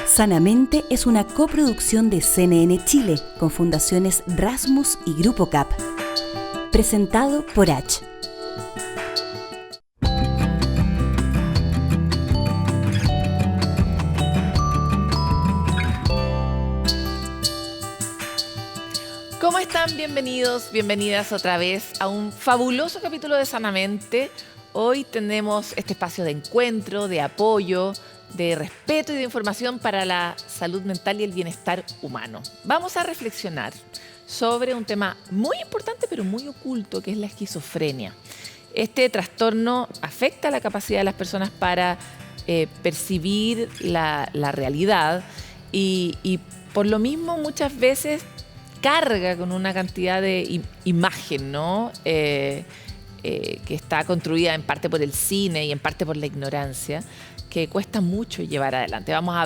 Sanamente es una coproducción de CNN Chile con fundaciones Rasmus y Grupo CAP. Presentado por H. ¿Cómo están? Bienvenidos, bienvenidas otra vez a un fabuloso capítulo de Sanamente. Hoy tenemos este espacio de encuentro, de apoyo, de respeto y de información para la salud mental y el bienestar humano. Vamos a reflexionar sobre un tema muy importante pero muy oculto, que es la esquizofrenia. Este trastorno afecta la capacidad de las personas para percibir la realidad y por lo mismo muchas veces carga con una cantidad de imagen, ¿no? Que está construida en parte por el cine y en parte por la ignorancia, que cuesta mucho llevar adelante. Vamos a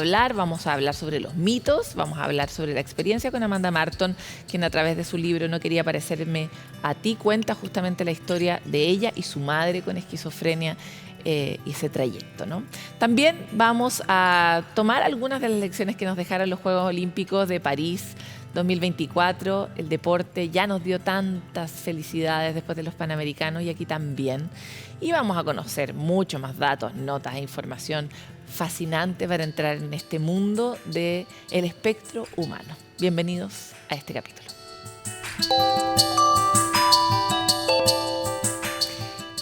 hablar sobre los mitos, vamos a hablar sobre la experiencia con Amanda Marton, quien a través de su libro No quería parecerme a ti cuenta justamente la historia de ella y su madre con esquizofrenia y ese trayecto, ¿no? También vamos a tomar algunas de las lecciones que nos dejaron los Juegos Olímpicos de París 2024, el deporte ya nos dio tantas felicidades después de los Panamericanos y aquí también. Y vamos a conocer mucho más datos, notas e información fascinante para entrar en este mundo del espectro humano. Bienvenidos a este capítulo.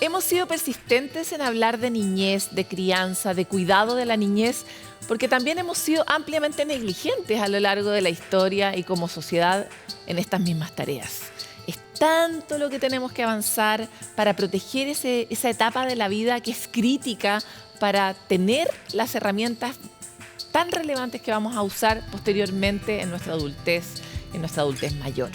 Hemos sido persistentes en hablar de niñez, de crianza, de cuidado de la niñez, porque también hemos sido ampliamente negligentes a lo largo de la historia y como sociedad en estas mismas tareas. Es tanto lo que tenemos que avanzar para proteger esa etapa de la vida que es crítica para tener las herramientas tan relevantes que vamos a usar posteriormente en nuestra adultez mayor.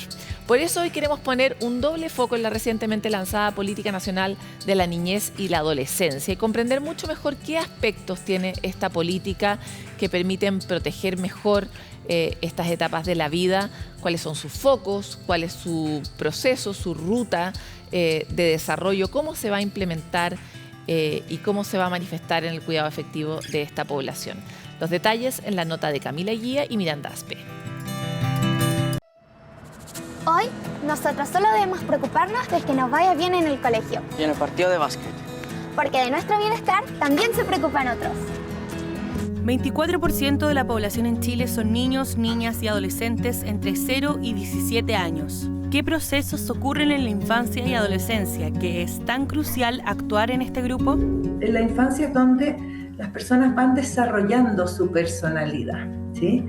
Por eso hoy queremos poner un doble foco en la recientemente lanzada Política Nacional de la Niñez y la Adolescencia y comprender mucho mejor qué aspectos tiene esta política que permiten proteger mejor estas etapas de la vida, cuáles son sus focos, cuál es su proceso, su ruta de desarrollo, cómo se va a implementar y cómo se va a manifestar en el cuidado efectivo de esta población. Los detalles en la nota de Camila Guía y Miranda Aspe. Hoy, nosotros solo debemos preocuparnos de que nos vaya bien en el colegio. Y en el partido de básquet. Porque de nuestro bienestar también se preocupan otros. 24% de la población en Chile son niños, niñas y adolescentes entre 0 y 17 años. ¿Qué procesos ocurren en la infancia y adolescencia que es tan crucial actuar en este grupo? En la infancia es donde las personas van desarrollando su personalidad, ¿sí?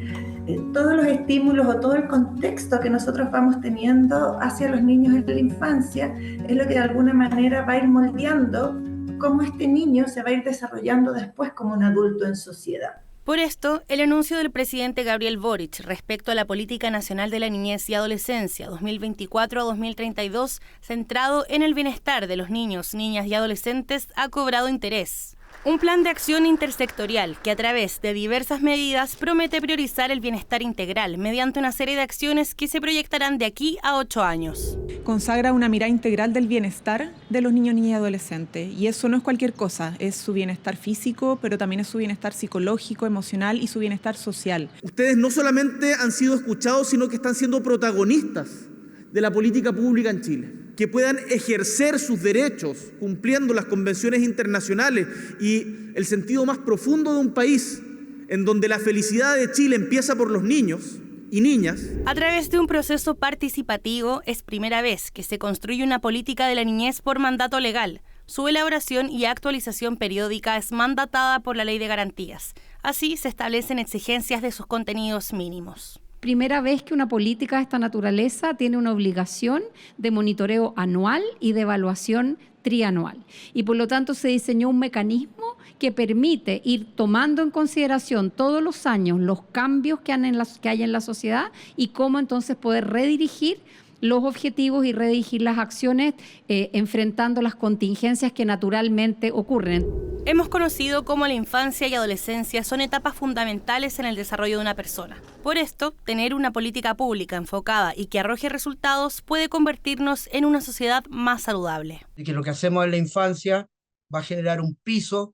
Todos los estímulos o todo el contexto que nosotros vamos teniendo hacia los niños en la infancia es lo que de alguna manera va a ir moldeando cómo este niño se va a ir desarrollando después como un adulto en sociedad. Por esto, el anuncio del presidente Gabriel Boric respecto a la Política Nacional de la Niñez y Adolescencia 2024 a 2032, centrado en el bienestar de los niños, niñas y adolescentes, ha cobrado interés. Un plan de acción intersectorial que a través de diversas medidas promete priorizar el bienestar integral mediante una serie de acciones que se proyectarán de aquí a 8 años. Consagra una mirada integral del bienestar de los niños, niñas y adolescentes. Y eso no es cualquier cosa, es su bienestar físico, pero también es su bienestar psicológico, emocional y su bienestar social. Ustedes no solamente han sido escuchados, sino que están siendo protagonistas de la política pública en Chile. Que puedan ejercer sus derechos cumpliendo las convenciones internacionales y el sentido más profundo de un país en donde la felicidad de Chile empieza por los niños y niñas. A través de un proceso participativo es primera vez que se construye una política de la niñez por mandato legal. Su elaboración y actualización periódica es mandatada por la Ley de Garantías. Así se establecen exigencias de sus contenidos mínimos. Primera vez que una política de esta naturaleza tiene una obligación de monitoreo anual y de evaluación trianual. Y por lo tanto se diseñó un mecanismo que permite ir tomando en consideración todos los años los cambios que hay en la sociedad y cómo entonces poder redirigir los objetivos y redirigir las acciones enfrentando las contingencias que naturalmente ocurren. Hemos conocido cómo la infancia y adolescencia son etapas fundamentales en el desarrollo de una persona. Por esto, tener una política pública enfocada y que arroje resultados puede convertirnos en una sociedad más saludable. Y que lo que hacemos en la infancia va a generar un piso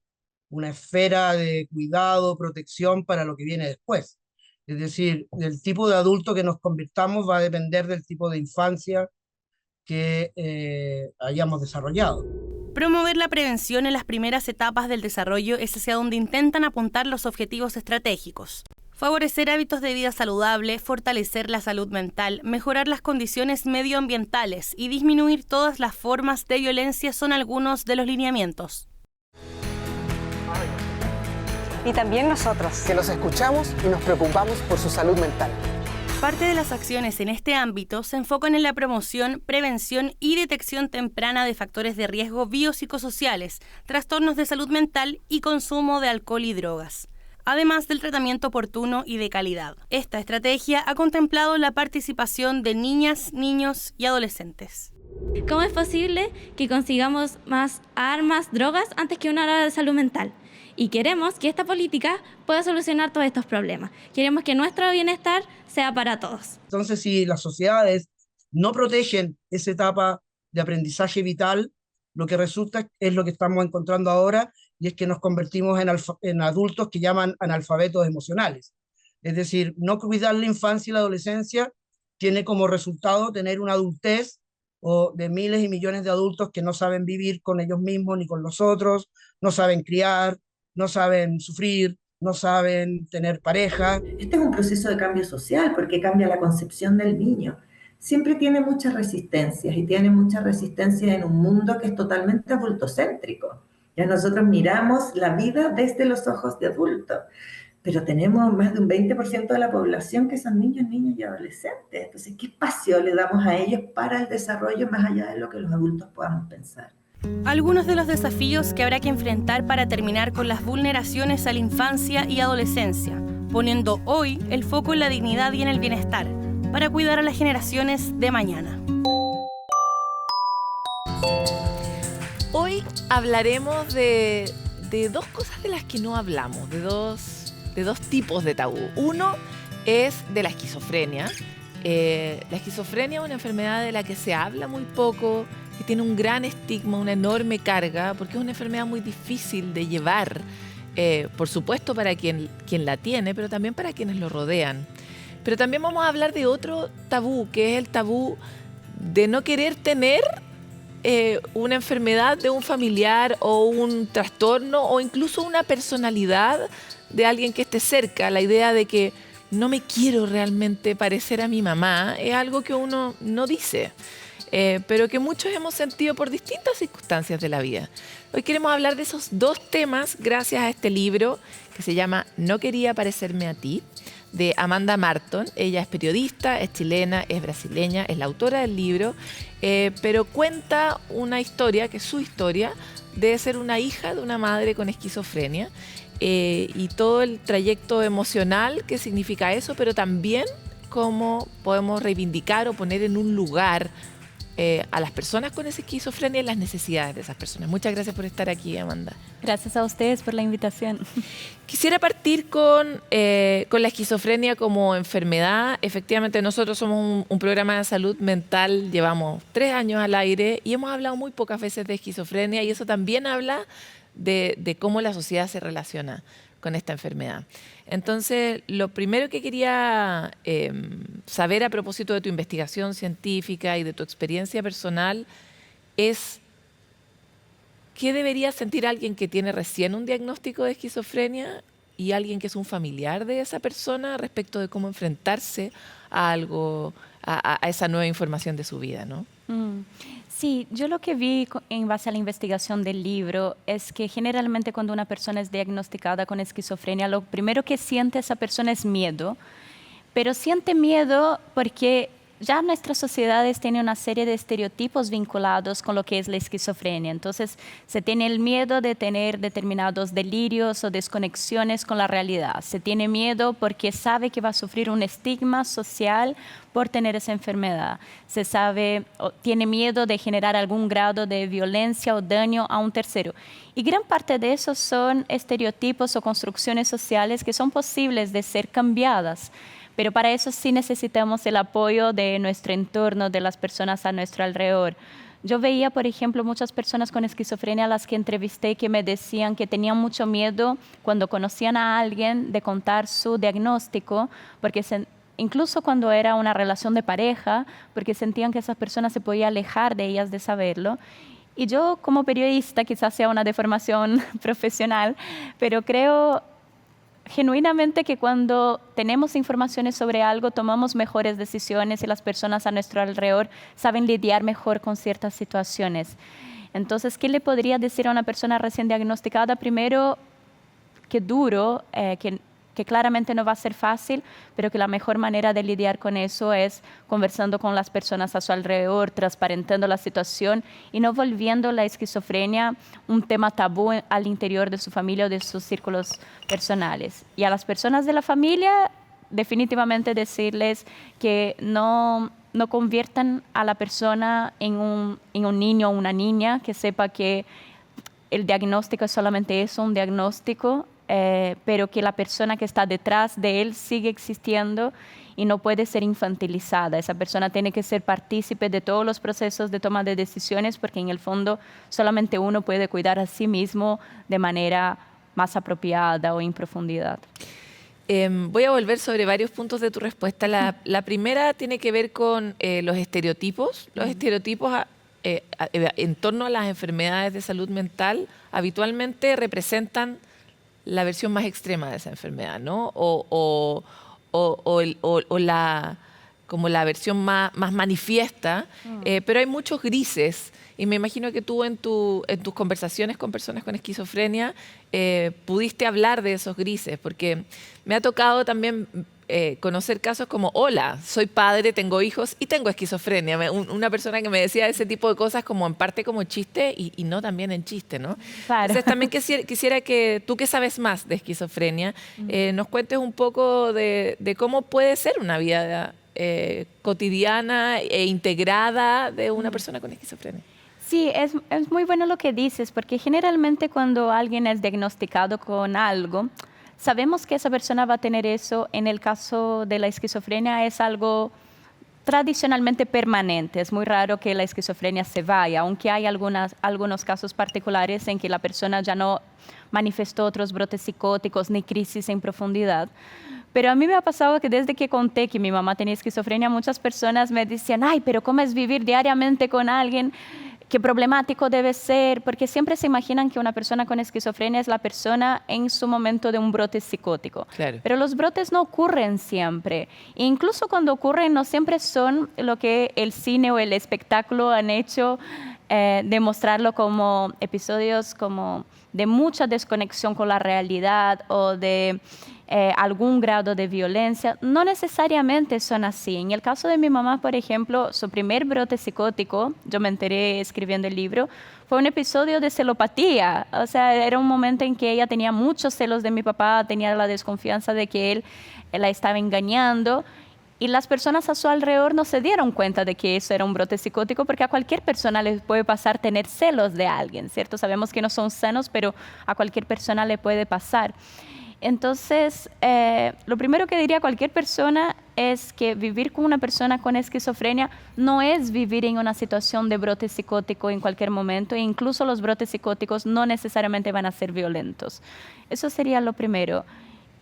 una esfera de cuidado, protección para lo que viene después. Es decir, el tipo de adulto que nos convirtamos va a depender del tipo de infancia que hayamos desarrollado. Promover la prevención en las primeras etapas del desarrollo es hacia donde intentan apuntar los objetivos estratégicos. Favorecer hábitos de vida saludable, fortalecer la salud mental, mejorar las condiciones medioambientales y disminuir todas las formas de violencia son algunos de los lineamientos. Y también nosotros, que los escuchamos y nos preocupamos por su salud mental. Parte de las acciones en este ámbito se enfocan en la promoción, prevención y detección temprana de factores de riesgo biopsicosociales, trastornos de salud mental y consumo de alcohol y drogas, además del tratamiento oportuno y de calidad. Esta estrategia ha contemplado la participación de niñas, niños y adolescentes. ¿Cómo es posible que consigamos más armas, drogas, antes que una hora de salud mental? Y queremos que esta política pueda solucionar todos estos problemas. Queremos que nuestro bienestar sea para todos. Entonces, si las sociedades no protegen esa etapa de aprendizaje vital, lo que resulta es lo que estamos encontrando ahora, y es que nos convertimos en adultos que llaman analfabetos emocionales. Es decir, no cuidar la infancia y la adolescencia tiene como resultado tener una adultez o de miles y millones de adultos que no saben vivir con ellos mismos ni con los otros, no saben criar, no saben sufrir, no saben tener pareja. Este es un proceso de cambio social porque cambia la concepción del niño. Siempre tiene muchas resistencias y tiene muchas resistencias en un mundo que es totalmente adultocéntrico. Ya nosotros miramos la vida desde los ojos de adultos, pero tenemos más de un 20% de la población que son niños, niñas y adolescentes. Entonces, ¿qué espacio le damos a ellos para el desarrollo más allá de lo que los adultos podamos pensar? Algunos de los desafíos que habrá que enfrentar para terminar con las vulneraciones a la infancia y adolescencia, poniendo hoy el foco en la dignidad y en el bienestar, para cuidar a las generaciones de mañana. Hoy hablaremos de dos cosas de las que no hablamos, de dos tipos de tabú. Uno es de la esquizofrenia. La esquizofrenia es una enfermedad de la que se habla muy poco, que tiene un gran estigma, una enorme carga, porque es una enfermedad muy difícil de llevar, por supuesto para quien la tiene, pero también para quienes lo rodean. Pero también vamos a hablar de otro tabú, que es el tabú de no querer tener una enfermedad de un familiar o un trastorno o incluso una personalidad de alguien que esté cerca. La idea de que no me quiero realmente parecer a mi mamá es algo que uno no dice, pero que muchos hemos sentido por distintas circunstancias de la vida. Hoy queremos hablar de esos dos temas gracias a este libro que se llama No quería parecerme a ti, de Amanda Marton. Ella es periodista, es chilena, es brasileña, es la autora del libro, pero cuenta una historia, que es su historia, de ser una hija de una madre con esquizofrenia, y todo el trayecto emocional que significa eso, pero también cómo podemos reivindicar o poner en un lugar a las personas con esa esquizofrenia y las necesidades de esas personas. Muchas gracias por estar aquí, Amanda. Gracias a ustedes por la invitación. Quisiera partir con la esquizofrenia como enfermedad. Efectivamente, nosotros somos un programa de salud mental, llevamos 3 años al aire y hemos hablado muy pocas veces de esquizofrenia, y eso también habla de cómo la sociedad se relaciona con esta enfermedad. Entonces, lo primero que quería saber a propósito de tu investigación científica y de tu experiencia personal es ¿qué debería sentir alguien que tiene recién un diagnóstico de esquizofrenia y alguien que es un familiar de esa persona respecto de cómo enfrentarse a algo, a esa nueva información de su vida, ¿no? Sí, yo lo que vi en base a la investigación del libro es que generalmente cuando una persona es diagnosticada con esquizofrenia, lo primero que siente esa persona es miedo, pero siente miedo porque ya nuestras sociedades tienen una serie de estereotipos vinculados con lo que es la esquizofrenia. Entonces, se tiene el miedo de tener determinados delirios o desconexiones con la realidad. Se tiene miedo porque sabe que va a sufrir un estigma social por tener esa enfermedad. Se sabe, o tiene miedo de generar algún grado de violencia o daño a un tercero. Y gran parte de eso son estereotipos o construcciones sociales que son posibles de ser cambiadas. Pero para eso sí necesitamos el apoyo de nuestro entorno, de las personas a nuestro alrededor. Yo veía, por ejemplo, muchas personas con esquizofrenia a las que entrevisté que me decían que tenían mucho miedo cuando conocían a alguien de contar su diagnóstico, porque incluso cuando era una relación de pareja, porque sentían que esa persona se podía alejar de ellas de saberlo. Y yo como periodista, quizás sea una deformación profesional, pero creo genuinamente que cuando tenemos informaciones sobre algo tomamos mejores decisiones y las personas a nuestro alrededor saben lidiar mejor con ciertas situaciones. Entonces, ¿qué le podría decir a una persona recién diagnosticada? Primero, que duro, que claramente no va a ser fácil, pero que la mejor manera de lidiar con eso es conversando con las personas a su alrededor, transparentando la situación y no volviendo la esquizofrenia un tema tabú al interior de su familia o de sus círculos personales. Y a las personas de la familia, definitivamente decirles que no conviertan a la persona en un niño o una niña, que sepa que el diagnóstico es solamente eso, un diagnóstico, pero que la persona que está detrás de él sigue existiendo y no puede ser infantilizada. Esa persona tiene que ser partícipe de todos los procesos de toma de decisiones, porque en el fondo solamente uno puede cuidar a sí mismo de manera más apropiada o en profundidad. Voy a volver sobre varios puntos de tu respuesta. La primera tiene que ver con los estereotipos. Los estereotipos en torno a las enfermedades de salud mental habitualmente representan la versión más extrema de esa enfermedad, ¿no? Como la versión más manifiesta, pero hay muchos grises, y me imagino que tú en tus conversaciones con personas con esquizofrenia pudiste hablar de esos grises, porque me ha tocado también conocer casos como, hola, soy padre, tengo hijos y tengo esquizofrenia. Una persona que me decía ese tipo de cosas como en parte como chiste y no también en chiste, ¿no? Claro. Entonces también quisiera que tú, que sabes más de esquizofrenia, nos cuentes un poco de cómo puede ser una vida cotidiana e integrada de una persona con esquizofrenia. Sí, es muy bueno lo que dices, porque generalmente cuando alguien es diagnosticado con algo, sabemos que esa persona va a tener eso. En el caso de la esquizofrenia es algo tradicionalmente permanente. Es muy raro que la esquizofrenia se vaya, aunque hay algunos casos particulares en que la persona ya no manifestó otros brotes psicóticos ni crisis en profundidad. Pero a mí me ha pasado que desde que conté que mi mamá tenía esquizofrenia, muchas personas me decían, ay, pero ¿cómo es vivir diariamente con alguien? Qué problemático debe ser, porque siempre se imaginan que una persona con esquizofrenia es la persona en su momento de un brote psicótico. Claro. Pero los brotes no ocurren siempre. E incluso cuando ocurren, no siempre son lo que el cine o el espectáculo han hecho, de mostrarlo como episodios como de mucha desconexión con la realidad o de algún grado de violencia. No necesariamente son así. En el caso de mi mamá, por ejemplo, su primer brote psicótico, yo me enteré escribiendo el libro, fue un episodio de celopatía. O sea, era un momento en que ella tenía muchos celos de mi papá, tenía la desconfianza de que él la estaba engañando, y las personas a su alrededor no se dieron cuenta de que eso era un brote psicótico, porque a cualquier persona le puede pasar tener celos de alguien, ¿cierto? Sabemos que no son sanos, pero a cualquier persona le puede pasar. Entonces, lo primero que diría a cualquier persona es que vivir con una persona con esquizofrenia no es vivir en una situación de brote psicótico en cualquier momento, e incluso los brotes psicóticos no necesariamente van a ser violentos. Eso sería lo primero.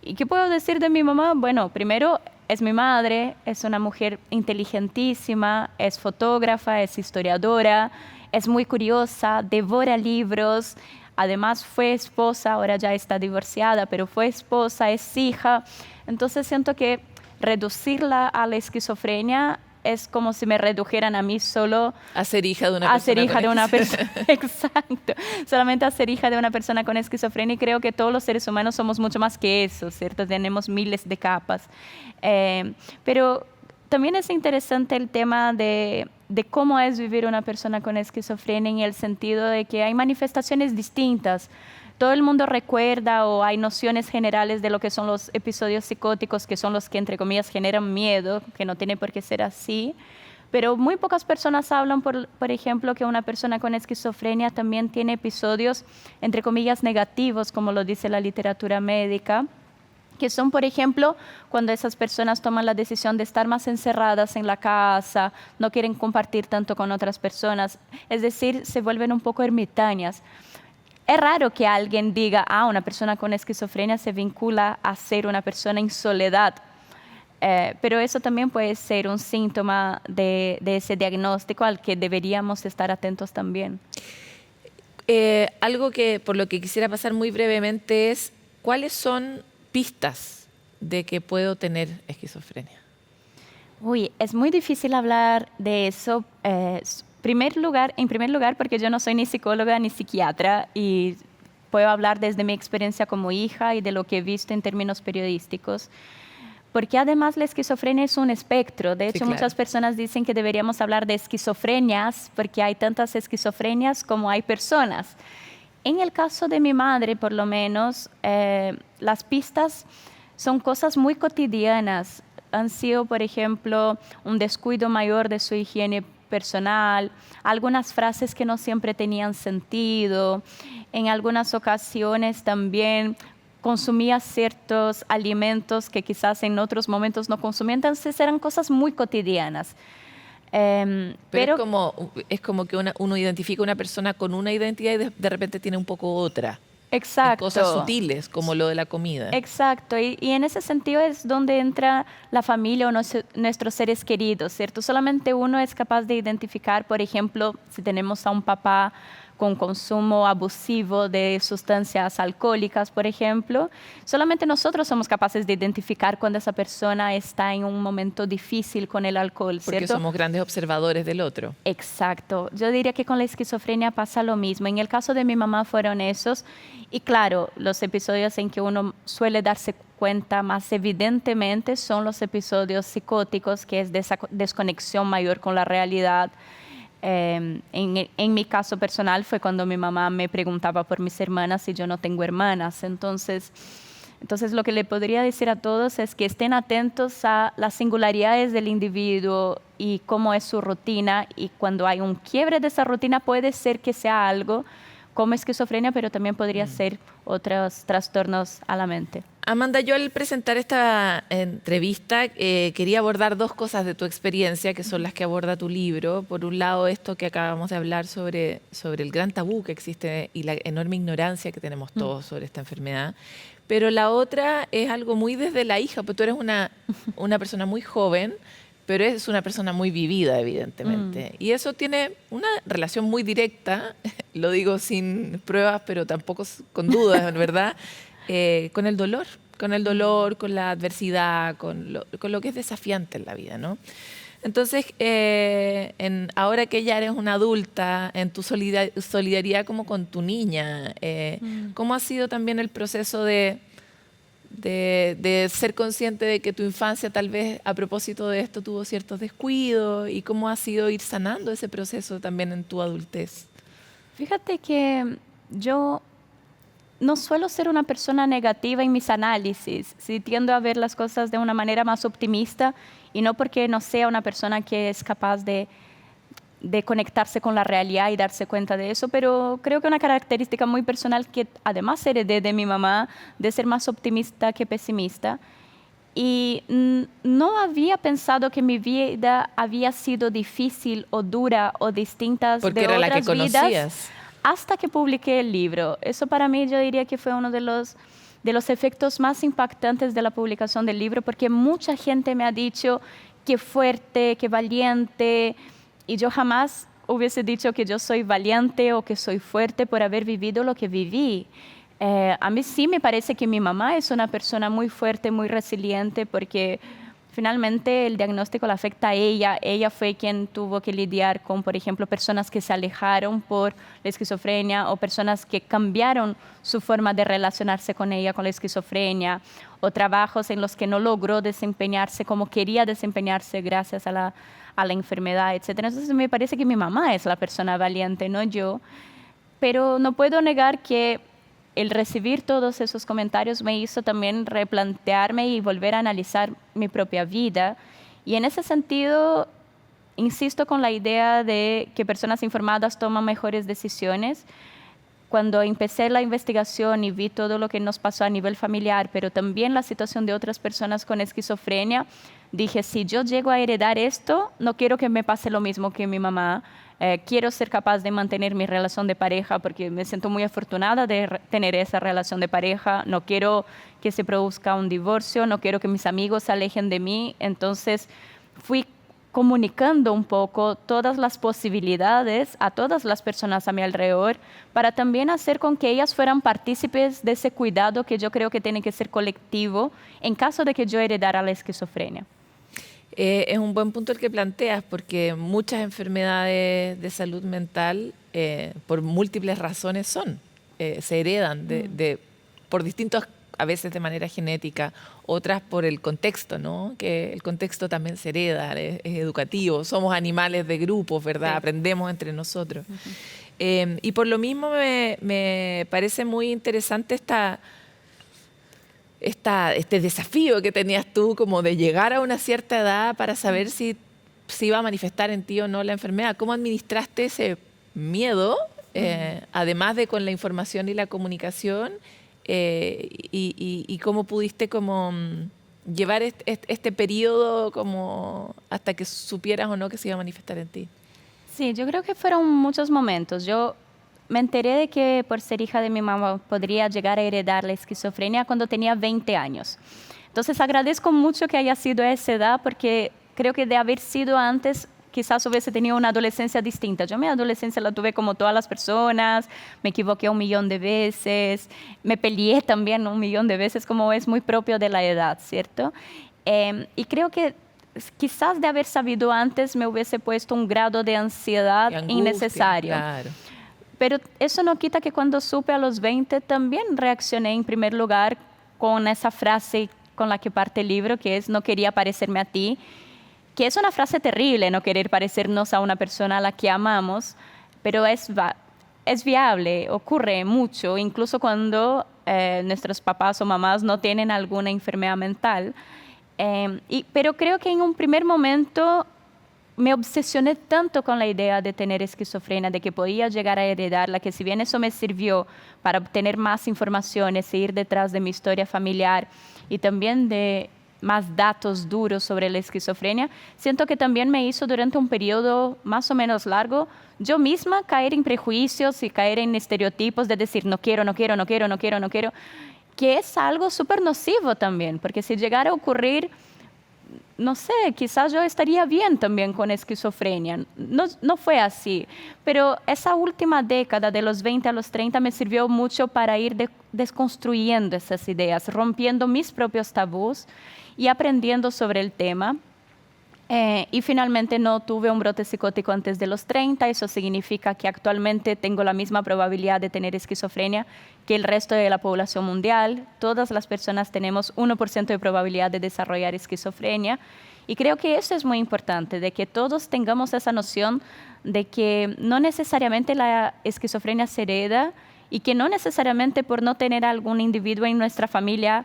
¿Y qué puedo decir de mi mamá? Bueno, primero, es mi madre, es una mujer inteligentísima, es fotógrafa, es historiadora, es muy curiosa, devora libros. Además fue esposa, ahora ya está divorciada, pero fue esposa, es hija. Entonces siento que reducirla a la esquizofrenia es como si me redujeran a mí solo a ser hija de una persona. Exacto. Solamente a ser hija de una persona con esquizofrenia, y creo que todos los seres humanos somos mucho más que eso, ¿cierto? Tenemos miles de capas. Pero también es interesante el tema de cómo es vivir una persona con esquizofrenia, en el sentido de que hay manifestaciones distintas. Todo el mundo recuerda, o hay nociones generales de lo que son los episodios psicóticos, que son los que, entre comillas, generan miedo, que no tiene por qué ser así. Pero muy pocas personas hablan, por ejemplo, que una persona con esquizofrenia también tiene episodios, entre comillas, negativos, como lo dice la literatura médica, que son, por ejemplo, cuando esas personas toman la decisión de estar más encerradas en la casa, no quieren compartir tanto con otras personas, es decir, se vuelven un poco ermitañas. Es raro que alguien diga, una persona con esquizofrenia se vincula a ser una persona en soledad, pero eso también puede ser un síntoma de ese diagnóstico al que deberíamos estar atentos también. Algo que por lo que quisiera pasar muy brevemente es, ¿cuáles son pistas de que puedo tener esquizofrenia? Es muy difícil hablar de eso. En primer lugar, porque yo no soy ni psicóloga ni psiquiatra y puedo hablar desde mi experiencia como hija y de lo que he visto en términos periodísticos. Porque además la esquizofrenia es un espectro. De hecho, muchas personas dicen que deberíamos hablar de esquizofrenias porque hay tantas esquizofrenias como hay personas. En el caso de mi madre, por lo menos, las pistas son cosas muy cotidianas. Han sido, por ejemplo, un descuido mayor de su higiene personal, algunas frases que no siempre tenían sentido, en algunas ocasiones también consumía ciertos alimentos que quizás en otros momentos no consumía, entonces eran cosas muy cotidianas. Pero es como que uno identifica una persona con una identidad y de repente tiene un poco otra. Exacto. Cosas sutiles, como lo de la comida. Exacto, y en ese sentido es donde entra la familia o nuestros seres queridos, ¿cierto? Solamente uno es capaz de identificar, por ejemplo, si tenemos a un papá con consumo abusivo de sustancias alcohólicas, por ejemplo, solamente nosotros somos capaces de identificar cuando esa persona está en un momento difícil con el alcohol, ¿cierto? Porque somos grandes observadores del otro. Exacto. Yo diría que con la esquizofrenia pasa lo mismo. En el caso de mi mamá fueron esos. Y claro, los episodios en que uno suele darse cuenta más evidentemente son los episodios psicóticos, que es de esa desconexión mayor con la realidad. En mi caso personal fue cuando mi mamá me preguntaba por mis hermanas y yo no tengo hermanas. Entonces lo que le podría decir a todos es que estén atentos a las singularidades del individuo y cómo es su rutina, y cuando hay un quiebre de esa rutina puede ser que sea algo como esquizofrenia, pero también podría ser otros trastornos a la mente. Amanda, yo al presentar esta entrevista quería abordar dos cosas de tu experiencia, que son las que aborda tu libro. Por un lado, esto que acabamos de hablar sobre el gran tabú que existe y la enorme ignorancia que tenemos todos sobre esta enfermedad. Pero la otra es algo muy desde la hija, porque tú eres una persona muy joven, pero es una persona muy vivida, evidentemente. Y eso tiene una relación muy directa, lo digo sin pruebas, pero tampoco con dudas, ¿verdad? Con el dolor, con la adversidad, con lo que es desafiante en la vida, ¿no? Entonces, ahora que ya eres una adulta, en tu solidaridad como con tu niña, ¿cómo ha sido también el proceso de ser consciente de que tu infancia tal vez a propósito de esto tuvo ciertos descuidos, y cómo ha sido ir sanando ese proceso también en tu adultez? Fíjate que yo no suelo ser una persona negativa en mis análisis. Sí, tiendo a ver las cosas de una manera más optimista, y no porque no sea una persona que es capaz de conectarse con la realidad y darse cuenta de eso, pero creo que una característica muy personal que además heredé de mi mamá, de ser más optimista que pesimista. Y no había pensado que mi vida había sido difícil o dura o distinta de otras vidas. Porque era la que conocías. Hasta que publiqué el libro. Eso para mí yo diría que fue uno de los efectos más impactantes de la publicación del libro, porque mucha gente me ha dicho qué fuerte, qué valiente, y yo jamás hubiese dicho que yo soy valiente o que soy fuerte por haber vivido lo que viví. A mí sí me parece que mi mamá es una persona muy fuerte, muy resiliente, porque finalmente el diagnóstico la afecta a ella. Ella fue quien tuvo que lidiar con, por ejemplo, personas que se alejaron por la esquizofrenia, o personas que cambiaron su forma de relacionarse con ella con la esquizofrenia, o trabajos en los que no logró desempeñarse como quería desempeñarse gracias a la enfermedad, etc. Entonces me parece que mi mamá es la persona valiente, no yo. Pero no puedo negar que el recibir todos esos comentarios me hizo también replantearme y volver a analizar mi propia vida. Y en ese sentido, insisto con la idea de que personas informadas toman mejores decisiones. cuando empecé la investigación y vi todo lo que nos pasó a nivel familiar, pero también la situación de otras personas con esquizofrenia, dije, si yo llego a heredar esto, no quiero que me pase lo mismo que mi mamá. Quiero ser capaz de mantener mi relación de pareja porque me siento muy afortunada de tener esa relación de pareja. No quiero que se produzca un divorcio, no quiero que mis amigos se alejen de mí. Entonces fui comunicando un poco todas las posibilidades a todas las personas a mi alrededor para también hacer con que ellas fueran partícipes de ese cuidado que yo creo que tiene que ser colectivo en caso de que yo heredara la esquizofrenia. Es un buen punto el que planteas, porque muchas enfermedades de salud mental, por múltiples razones, se heredan por distintos, a veces de manera genética, otras por el contexto, ¿no? Que el contexto también se hereda, es educativo, somos animales de grupos, ¿verdad? Sí. Aprendemos entre nosotros. Y por lo mismo me parece muy interesante este desafío que tenías tú, como de llegar a una cierta edad para saber si iba a manifestar en ti o no la enfermedad. ¿Cómo administraste ese miedo, además de con la información y la comunicación, y cómo pudiste como llevar este periodo como hasta que supieras o no que se iba a manifestar en ti? Sí, yo creo que fueron muchos momentos. Yo me enteré de que por ser hija de mi mamá podría llegar a heredar la esquizofrenia cuando tenía 20 años. Entonces agradezco mucho que haya sido a esa edad porque creo que de haber sido antes quizás hubiese tenido una adolescencia distinta. Yo mi adolescencia la tuve como todas las personas, me equivoqué 1.000.000 de veces, me peleé también 1.000.000 de veces, como es muy propio de la edad, ¿cierto? Y creo que quizás de haber sabido antes me hubiese puesto un grado de ansiedad innecesario. Claro. Pero eso no quita que cuando supe a los 20 también reaccioné en primer lugar con esa frase con la que parte el libro, que es no quería parecerme a ti, que es una frase terrible, no querer parecernos a una persona a la que amamos, pero es viable, ocurre mucho, incluso cuando nuestros papás o mamás no tienen alguna enfermedad mental. Pero creo que en un primer momento me obsesioné tanto con la idea de tener esquizofrenia, de que podía llegar a heredarla, que si bien eso me sirvió para obtener más informaciones e ir detrás de mi historia familiar y también de más datos duros sobre la esquizofrenia, siento que también me hizo durante un periodo más o menos largo yo misma caer en prejuicios y caer en estereotipos de decir no quiero, que es algo súper nocivo también, porque si llegara a ocurrir, no sé, quizás yo estaría bien también con esquizofrenia. No fue así, pero esa última década de los 20 a los 30 me sirvió mucho para ir desconstruyendo esas ideas, rompiendo mis propios tabús y aprendiendo sobre el tema. Y finalmente no tuve un brote psicótico antes de los 30. Eso significa que actualmente tengo la misma probabilidad de tener esquizofrenia que el resto de la población mundial. Todas las personas tenemos 1% de probabilidad de desarrollar esquizofrenia. Y creo que eso es muy importante, de que todos tengamos esa noción de que no necesariamente la esquizofrenia se hereda y que no necesariamente por no tener algún individuo en nuestra familia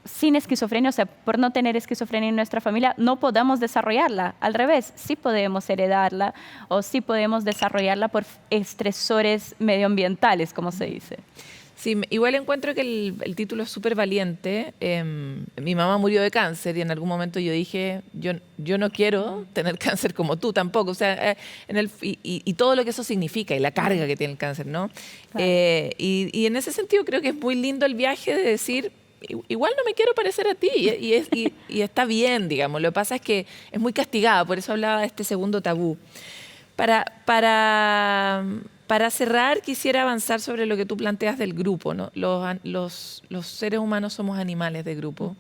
sin esquizofrenia, o sea, por no tener esquizofrenia en nuestra familia, no podamos desarrollarla. Al revés, sí podemos heredarla o sí podemos desarrollarla por estresores medioambientales, como se dice. Sí, igual encuentro que el título es súper valiente. Mi mamá murió de cáncer y en algún momento yo dije, yo no quiero tener cáncer como tú tampoco. O sea, y todo lo que eso significa y la carga que tiene el cáncer, ¿no? Claro. Y en ese sentido creo que es muy lindo el viaje de decir, igual no me quiero parecer a ti y está bien, digamos. Lo que pasa es que es muy castigada, por eso hablaba de este segundo tabú. Para cerrar, quisiera avanzar sobre lo que tú planteas del grupo, ¿no? Los seres humanos somos animales de grupo.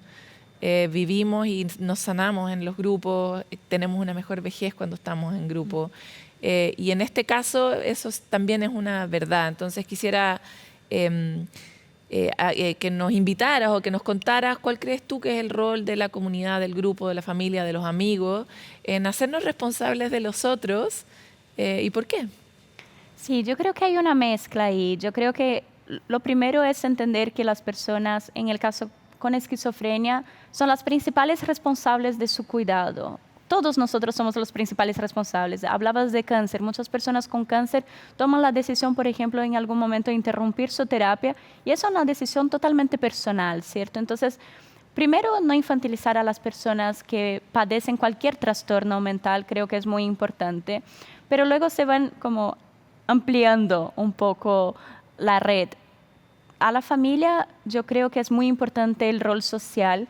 Vivimos y nos sanamos en los grupos, tenemos una mejor vejez cuando estamos en grupo. Y en este caso, eso también es una verdad. Entonces quisiera que nos invitaras o que nos contaras cuál crees tú que es el rol de la comunidad, del grupo, de la familia, de los amigos, en hacernos responsables de los otros y por qué. Sí, yo creo que hay una mezcla ahí. Yo creo que lo primero es entender que las personas, en el caso con esquizofrenia, son las principales responsables de su cuidado. todos nosotros somos los principales responsables. Hablabas de cáncer. Muchas personas con cáncer toman la decisión, por ejemplo, en algún momento de interrumpir su terapia y es una decisión totalmente personal, ¿cierto? Entonces, primero, no infantilizar a las personas que padecen cualquier trastorno mental, creo que es muy importante, pero luego se van como ampliando un poco la red. A la familia yo creo que es muy importante el rol social,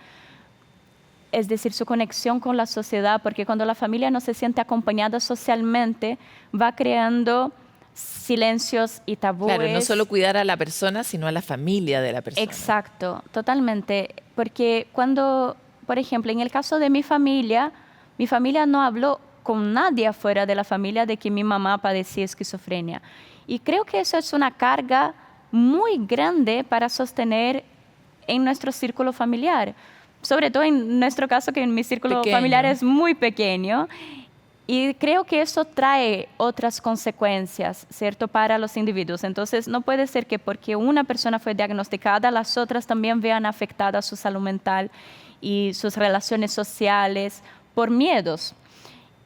es decir, su conexión con la sociedad, porque cuando la familia no se siente acompañada socialmente, va creando silencios y tabúes. Claro, no solo cuidar a la persona, sino a la familia de la persona. Exacto, totalmente. Porque cuando, por ejemplo, en el caso de mi familia no habló con nadie afuera de la familia de que mi mamá padecía esquizofrenia. Y creo que eso es una carga muy grande para sostener en nuestro círculo familiar. Sobre todo en nuestro caso, que en mi círculo familiar es muy pequeño. Y creo que eso trae otras consecuencias, ¿cierto?, para los individuos. Entonces, no puede ser que porque una persona fue diagnosticada, las otras también vean afectada su salud mental y sus relaciones sociales por miedos.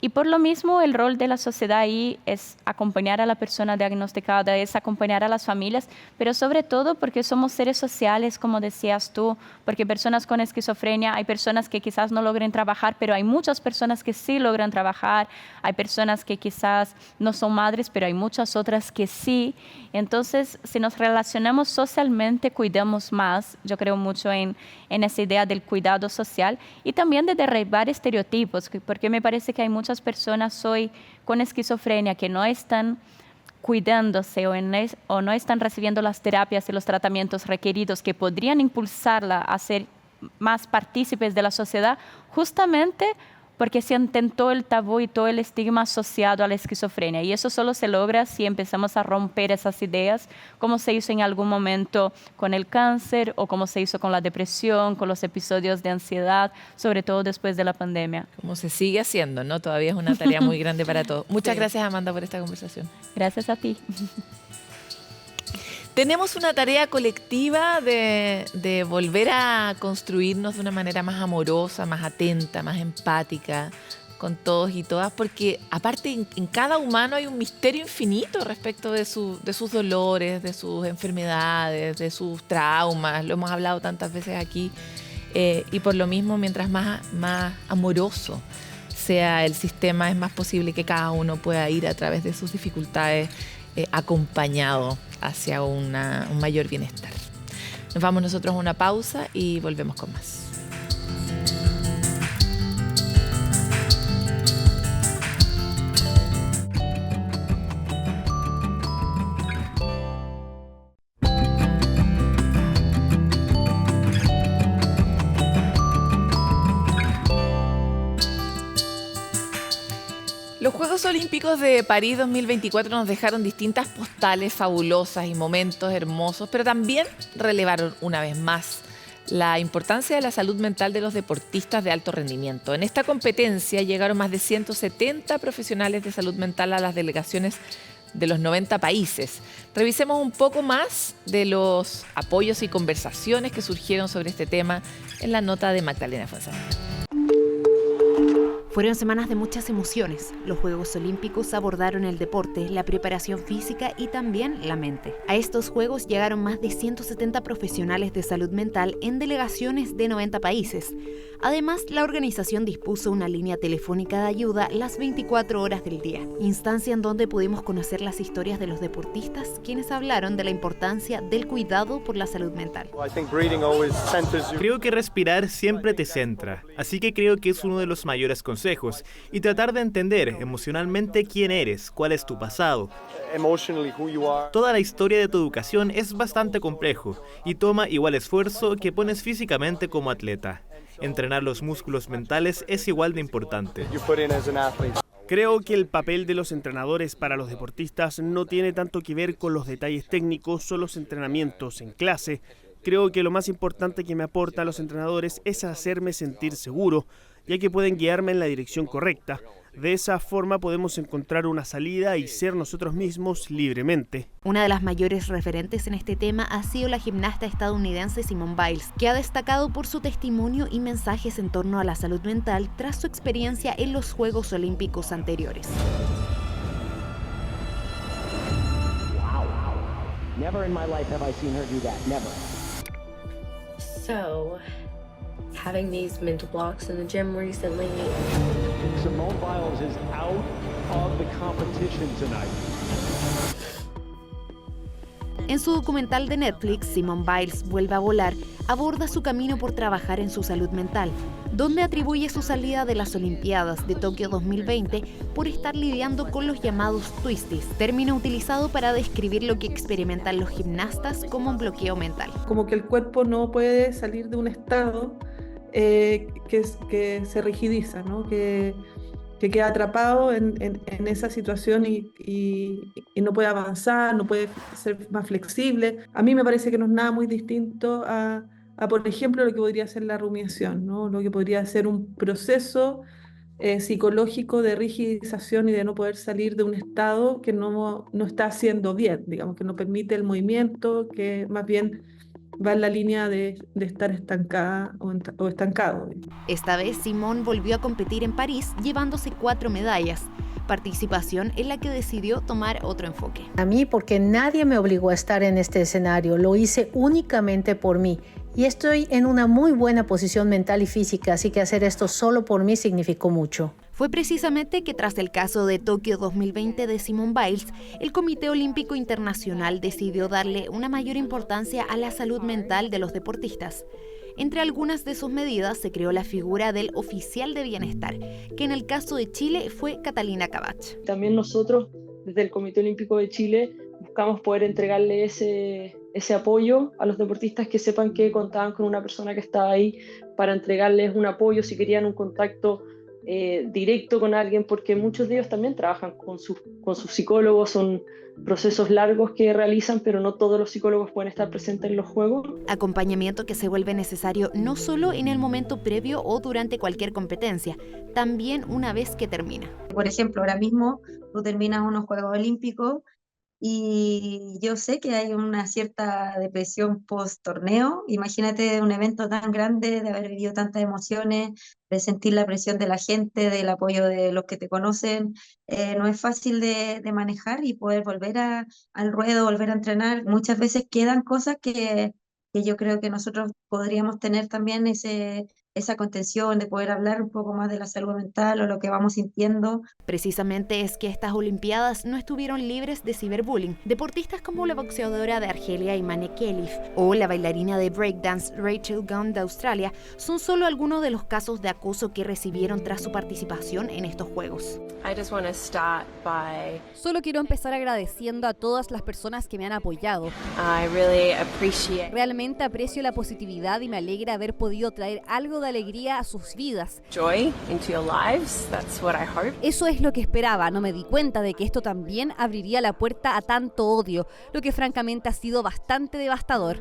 Y por lo mismo, el rol de la sociedad ahí es acompañar a la persona diagnosticada, es acompañar a las familias, pero sobre todo porque somos seres sociales, como decías tú, porque personas con esquizofrenia, hay personas que quizás no logren trabajar, pero hay muchas personas que sí logran trabajar, hay personas que quizás no son madres, pero hay muchas otras que sí. Entonces, si nos relacionamos socialmente, cuidamos más. Yo creo mucho en esa idea del cuidado social y también de derribar estereotipos, porque me parece que hay muchas personas hoy con esquizofrenia que no están cuidándose o no están recibiendo las terapias y los tratamientos requeridos que podrían impulsarla a ser más partícipes de la sociedad, justamente porque se intentó el tabú y todo el estigma asociado a la esquizofrenia. Y eso solo se logra si empezamos a romper esas ideas, como se hizo en algún momento con el cáncer o como se hizo con la depresión, con los episodios de ansiedad, sobre todo después de la pandemia. Como se sigue haciendo, ¿no? Todavía es una tarea muy grande para todos. Muchas gracias, Amanda, por esta conversación. Gracias a ti. Tenemos una tarea colectiva de volver a construirnos de una manera más amorosa, más atenta, más empática con todos y todas, porque aparte en cada humano hay un misterio infinito respecto de sus dolores, de sus enfermedades, de sus traumas. Lo hemos hablado tantas veces aquí. Y por lo mismo, mientras más amoroso sea el sistema, es más posible que cada uno pueda ir a través de sus dificultades acompañado hacia un mayor bienestar. Nos vamos nosotros a una pausa y volvemos con más. Los Juegos Olímpicos de París 2024 nos dejaron distintas postales fabulosas y momentos hermosos, pero también relevaron una vez más la importancia de la salud mental de los deportistas de alto rendimiento. En esta competencia llegaron más de 170 profesionales de salud mental a las delegaciones de los 90 países. Revisemos un poco más de los apoyos y conversaciones que surgieron sobre este tema en la nota de Magdalena Fonseca. Fueron semanas de muchas emociones. Los Juegos Olímpicos abordaron el deporte, la preparación física y también la mente. A estos Juegos llegaron más de 170 profesionales de salud mental en delegaciones de 90 países. Además, la organización dispuso una línea telefónica de ayuda las 24 horas del día, instancia en donde pudimos conocer las historias de los deportistas, quienes hablaron de la importancia del cuidado por la salud mental. Creo que respirar siempre te centra, así que creo que es uno de los mayores consejos, y tratar de entender emocionalmente quién eres, cuál es tu pasado. Toda la historia de tu educación es bastante complejo y toma igual esfuerzo que pones físicamente como atleta. Entrenar los músculos mentales es igual de importante. Creo que el papel de los entrenadores para los deportistas no tiene tanto que ver con los detalles técnicos o los entrenamientos en clase. Creo que lo más importante que me aportan los entrenadores es hacerme sentir seguro, ya que pueden guiarme en la dirección correcta. De esa forma podemos encontrar una salida y ser nosotros mismos libremente. Una de las mayores referentes en este tema ha sido la gimnasta estadounidense Simone Biles, que ha destacado por su testimonio y mensajes en torno a la salud mental tras su experiencia en los Juegos Olímpicos anteriores. Never in my life have I seen her do that. Never. So, having these mental blocks in the gym recently. Simone Biles is out of the competition tonight. En su documental de Netflix, Simone Biles vuelve a volar, aborda su camino por trabajar en su salud mental, donde atribuye su salida de las Olimpiadas de Tokio 2020 por estar lidiando con los llamados twisties, término utilizado para describir lo que experimentan los gimnastas como un bloqueo mental. Como que el cuerpo no puede salir de un estado que se rigidiza, ¿no? Que queda atrapado en esa situación y no puede avanzar, no puede ser más flexible. A mí me parece que no es nada muy distinto a por ejemplo, lo que podría ser la rumiación, ¿no? Lo que podría ser un proceso psicológico de rigidización y de no poder salir de un estado que no está haciendo bien, digamos, que no permite el movimiento, que más bien va en la línea de estar estancada o estancado. Esta vez Simone volvió a competir en París llevándose 4 medallas, participación en la que decidió tomar otro enfoque. A mí, porque nadie me obligó a estar en este escenario, lo hice únicamente por mí. Y estoy en una muy buena posición mental y física, así que hacer esto solo por mí significó mucho. Fue precisamente que tras el caso de Tokio 2020 de Simone Biles, el Comité Olímpico Internacional decidió darle una mayor importancia a la salud mental de los deportistas. Entre algunas de sus medidas se creó la figura del oficial de bienestar, que en el caso de Chile fue Catalina Cabach. También nosotros, desde el Comité Olímpico de Chile, buscamos poder entregarle ese apoyo a los deportistas, que sepan que contaban con una persona que estaba ahí para entregarles un apoyo si querían un contacto directo con alguien, porque muchos de ellos también trabajan con sus psicólogos, son procesos largos que realizan, pero no todos los psicólogos pueden estar presentes en los Juegos. Acompañamiento que se vuelve necesario no solo en el momento previo o durante cualquier competencia, también una vez que termina. Por ejemplo, ahora mismo tú terminas unos Juegos Olímpicos y yo sé que hay una cierta depresión post-torneo. Imagínate un evento tan grande, de haber vivido tantas emociones, de sentir la presión de la gente, del apoyo de los que te conocen. No es fácil de manejar y poder volver al ruedo, volver a entrenar. Muchas veces quedan cosas que yo creo que nosotros podríamos tener también esa contención de poder hablar un poco más de la salud mental o lo que vamos sintiendo. Precisamente es que estas Olimpiadas no estuvieron libres de ciberbullying. Deportistas como la boxeadora de Argelia Imane Khelif o la bailarina de breakdance Rachel Gunn de Australia son solo algunos de los casos de acoso que recibieron tras su participación en estos Juegos. Solo quiero empezar agradeciendo a todas las personas que me han apoyado. Realmente aprecio la positividad y me alegra haber podido traer algo de alegría a sus vidas. Eso es lo que esperaba. No me di cuenta de que esto también abriría la puerta a tanto odio, lo que francamente ha sido bastante devastador.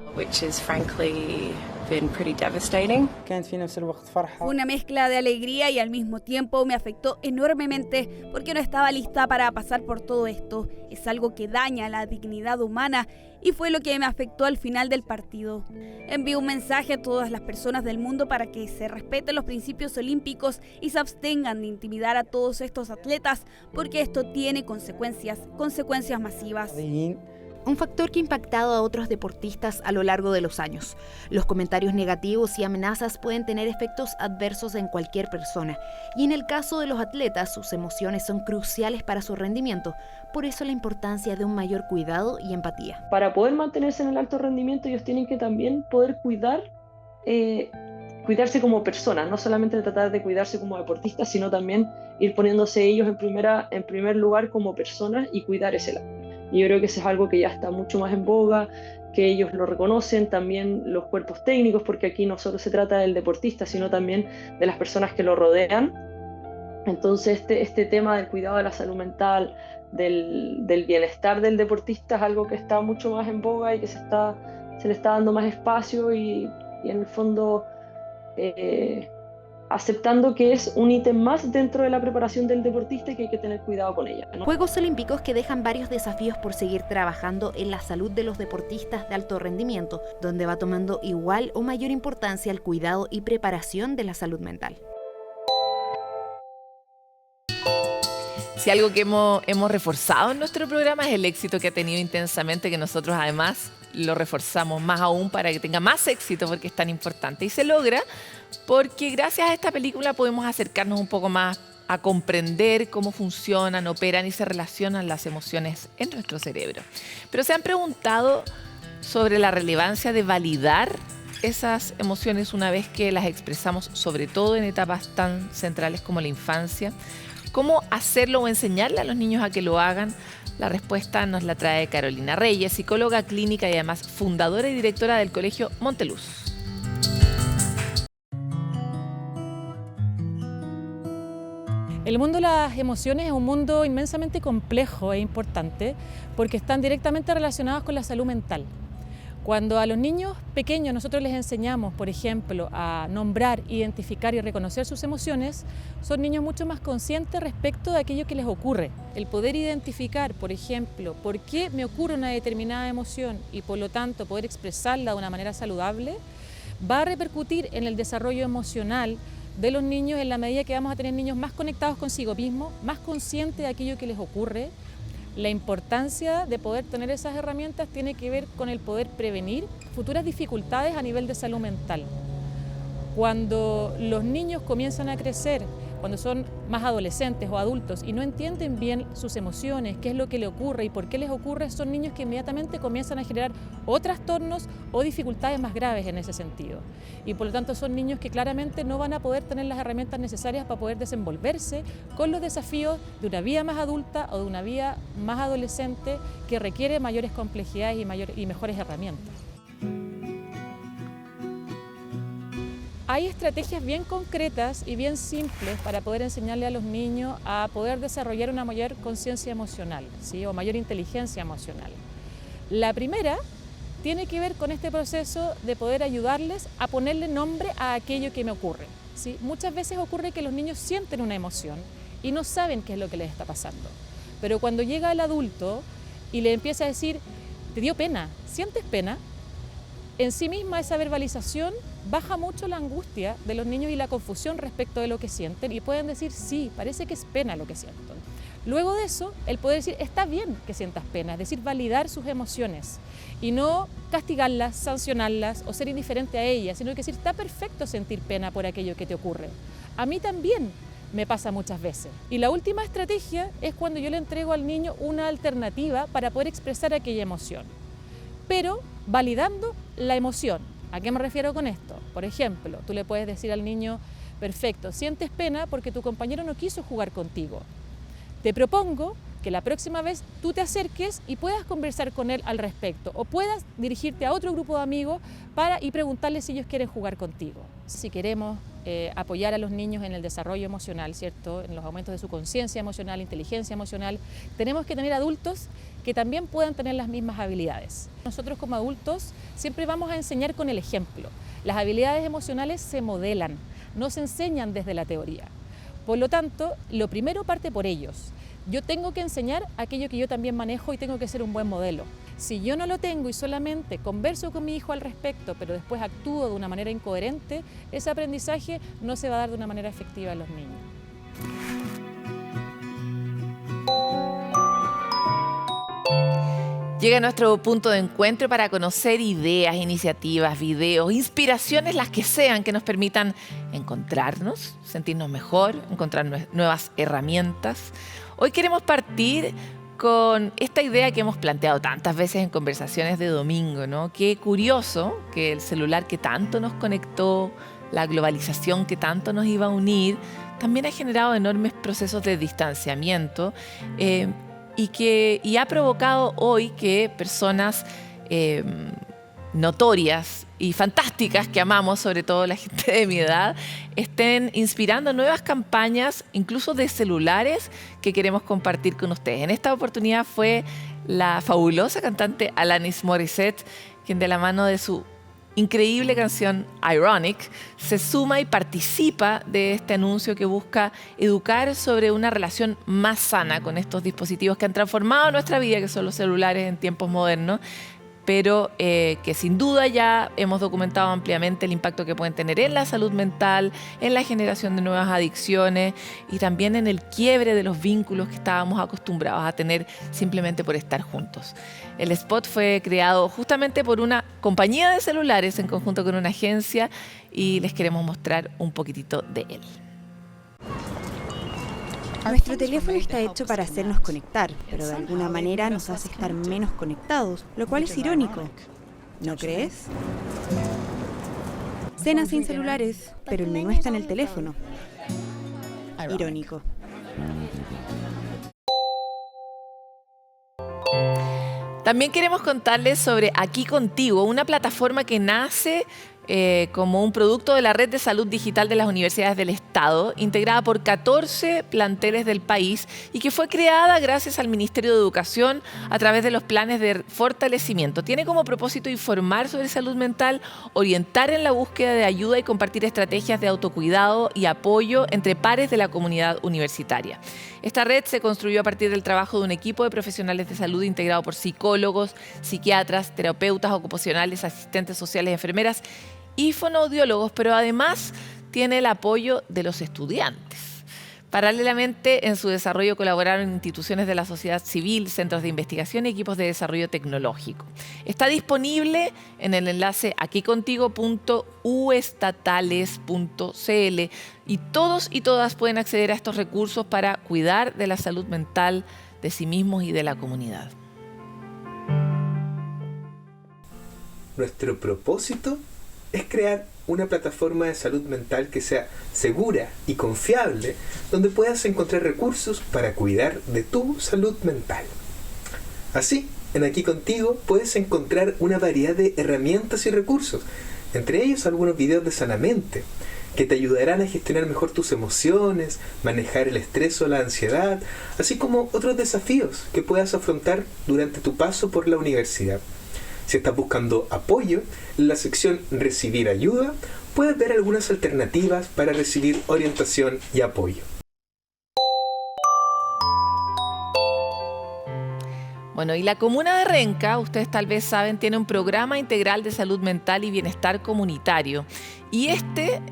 Fue una mezcla de alegría y al mismo tiempo me afectó enormemente porque no estaba lista para pasar por todo esto. Es algo que daña la dignidad humana y fue lo que me afectó al final del partido. Envío un mensaje a todas las personas del mundo para que se respeten los principios olímpicos y se abstengan de intimidar a todos estos atletas porque esto tiene consecuencias masivas. Un factor que ha impactado a otros deportistas a lo largo de los años. Los comentarios negativos y amenazas pueden tener efectos adversos en cualquier persona, y en el caso de los atletas, sus emociones son cruciales para su rendimiento. Por eso la importancia de un mayor cuidado y empatía. Para poder mantenerse en el alto rendimiento, ellos tienen que también poder cuidarse como personas, no solamente tratar de cuidarse como deportistas, sino también ir poniéndose ellos en primer lugar como personas y cuidar ese lado. Y yo creo que eso es algo que ya está mucho más en boga, que ellos lo reconocen, también los cuerpos técnicos, porque aquí no solo se trata del deportista, sino también de las personas que lo rodean. Entonces este tema del cuidado de la salud mental, del bienestar del deportista es algo que está mucho más en boga y que se le está dando más espacio y en el fondo aceptando que es un ítem más dentro de la preparación del deportista y que hay que tener cuidado con ella, ¿no? Juegos Olímpicos que dejan varios desafíos por seguir trabajando en la salud de los deportistas de alto rendimiento, donde va tomando igual o mayor importancia el cuidado y preparación de la salud mental. Si algo que hemos reforzado en nuestro programa es el éxito que ha tenido Intensamente, que nosotros además lo reforzamos más aún para que tenga más éxito porque es tan importante. Y se logra porque gracias a esta película podemos acercarnos un poco más a comprender cómo funcionan, operan y se relacionan las emociones en nuestro cerebro. Pero se han preguntado sobre la relevancia de validar esas emociones una vez que las expresamos, sobre todo en etapas tan centrales como la infancia. ¿Cómo hacerlo o enseñarle a los niños a que lo hagan? La respuesta nos la trae Carolina Reyes, psicóloga clínica y además fundadora y directora del Colegio Monteluz. El mundo de las emociones es un mundo inmensamente complejo e importante porque están directamente relacionados con la salud mental. Cuando a los niños pequeños nosotros les enseñamos, por ejemplo, a nombrar, identificar y reconocer sus emociones, son niños mucho más conscientes respecto de aquello que les ocurre. El poder identificar, por ejemplo, por qué me ocurre una determinada emoción y por lo tanto poder expresarla de una manera saludable, va a repercutir en el desarrollo emocional de los niños en la medida que vamos a tener niños más conectados consigo mismos, más conscientes de aquello que les ocurre. La importancia de poder tener esas herramientas tiene que ver con el poder prevenir futuras dificultades a nivel de salud mental. Cuando los niños comienzan a crecer, cuando son más adolescentes o adultos y no entienden bien sus emociones, qué es lo que les ocurre y por qué les ocurre, son niños que inmediatamente comienzan a generar o trastornos o dificultades más graves en ese sentido. Y por lo tanto son niños que claramente no van a poder tener las herramientas necesarias para poder desenvolverse con los desafíos de una vida más adulta o de una vida más adolescente que requiere mayores complejidades y mejores herramientas. Hay estrategias bien concretas y bien simples para poder enseñarle a los niños a poder desarrollar una mayor conciencia emocional, ¿sí? O mayor inteligencia emocional. La primera tiene que ver con este proceso de poder ayudarles a ponerle nombre a aquello que me ocurre, ¿sí? Muchas veces ocurre que los niños sienten una emoción y no saben qué es lo que les está pasando. Pero cuando llega el adulto y le empieza a decir, ¿te dio pena? ¿Sientes pena? En sí misma esa verbalización baja mucho la angustia de los niños y la confusión respecto de lo que sienten y pueden decir, sí, parece que es pena lo que siento. Luego de eso, el poder decir, está bien que sientas pena, es decir, validar sus emociones y no castigarlas, sancionarlas o ser indiferente a ellas, sino que decir, está perfecto sentir pena por aquello que te ocurre. A mí también me pasa muchas veces. Y la última estrategia es cuando yo le entrego al niño una alternativa para poder expresar aquella emoción, pero validando la emoción. ¿A qué me refiero con esto? Por ejemplo, tú le puedes decir al niño, perfecto, sientes pena porque tu compañero no quiso jugar contigo. Te propongo que la próxima vez tú te acerques y puedas conversar con él al respecto o puedas dirigirte a otro grupo de amigos y preguntarles si ellos quieren jugar contigo. Si queremos apoyar a los niños en el desarrollo emocional, ¿cierto? En los aumentos de su conciencia emocional, inteligencia emocional, tenemos que tener adultos que también puedan tener las mismas habilidades. Nosotros como adultos siempre vamos a enseñar con el ejemplo. Las habilidades emocionales se modelan, no se enseñan desde la teoría. Por lo tanto, lo primero parte por ellos. Yo tengo que enseñar aquello que yo también manejo y tengo que ser un buen modelo. Si yo no lo tengo y solamente converso con mi hijo al respecto, pero después actúo de una manera incoherente, ese aprendizaje no se va a dar de una manera efectiva a los niños. Llega nuestro punto de encuentro para conocer ideas, iniciativas, videos, inspiraciones, las que sean, que nos permitan encontrarnos, sentirnos mejor, encontrar nuevas herramientas. Hoy queremos partir con esta idea que hemos planteado tantas veces en conversaciones de domingo, ¿no? Qué curioso que el celular que tanto nos conectó, la globalización que tanto nos iba a unir, también ha generado enormes procesos de distanciamiento y ha provocado hoy que personas notorias y fantásticas que amamos, sobre todo la gente de mi edad, estén inspirando nuevas campañas, incluso de celulares, que queremos compartir con ustedes. En esta oportunidad fue la fabulosa cantante Alanis Morissette, quien de la mano de su increíble canción Ironic, se suma y participa de este anuncio que busca educar sobre una relación más sana con estos dispositivos que han transformado nuestra vida, que son los celulares en tiempos modernos, pero que sin duda ya hemos documentado ampliamente el impacto que pueden tener en la salud mental, en la generación de nuevas adicciones y también en el quiebre de los vínculos que estábamos acostumbrados a tener simplemente por estar juntos. El spot fue creado justamente por una compañía de celulares en conjunto con una agencia y les queremos mostrar un poquitito de él. Nuestro teléfono está hecho para hacernos conectar, pero de alguna manera nos hace estar menos conectados, lo cual es irónico. ¿No crees? Cena sin celulares, pero el menú está en el teléfono. Irónico. También queremos contarles sobre Aquí Contigo, una plataforma que nace como un producto de la Red de Salud Digital de las Universidades del Estado, integrada por 14 planteles del país y que fue creada gracias al Ministerio de Educación a través de los planes de fortalecimiento. Tiene como propósito informar sobre salud mental, orientar en la búsqueda de ayuda y compartir estrategias de autocuidado y apoyo entre pares de la comunidad universitaria. Esta red se construyó a partir del trabajo de un equipo de profesionales de salud integrado por psicólogos, psiquiatras, terapeutas ocupacionales, asistentes sociales, enfermeras y fonoaudiólogos, pero además tiene el apoyo de los estudiantes. Paralelamente, en su desarrollo colaboraron instituciones de la sociedad civil, centros de investigación y equipos de desarrollo tecnológico. Está disponible en el enlace aquicontigo.uestatales.cl y todos y todas pueden acceder a estos recursos para cuidar de la salud mental de sí mismos y de la comunidad. Nuestro propósito es crear una plataforma de salud mental que sea segura y confiable, donde puedas encontrar recursos para cuidar de tu salud mental. Así, en Aquí Contigo puedes encontrar una variedad de herramientas y recursos, entre ellos algunos videos de Sanamente, que te ayudarán a gestionar mejor tus emociones, manejar el estrés o la ansiedad, así como otros desafíos que puedas afrontar durante tu paso por la universidad. Si estás buscando apoyo, en la sección Recibir ayuda, puedes ver algunas alternativas para recibir orientación y apoyo. Bueno, y la comuna de Renca, ustedes tal vez saben, tiene un programa integral de salud mental y bienestar comunitario. Y que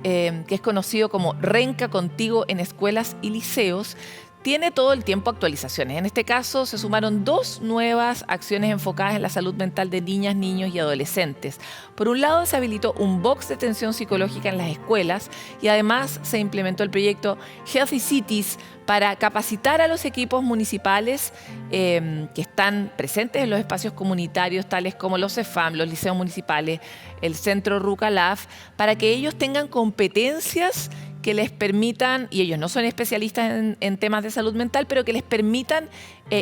es conocido como Renca Contigo en escuelas y liceos, tiene todo el tiempo actualizaciones. En este caso se sumaron 2 nuevas acciones enfocadas en la salud mental de niñas, niños y adolescentes. Por un lado, se habilitó un box de atención psicológica en las escuelas y además se implementó el proyecto Healthy Cities para capacitar a los equipos municipales que están presentes en los espacios comunitarios, tales como los CEFAM, los liceos municipales, el Centro Rucalaf, para que ellos tengan competencias que les permitan, y ellos no son especialistas en temas de salud mental, pero que les permitan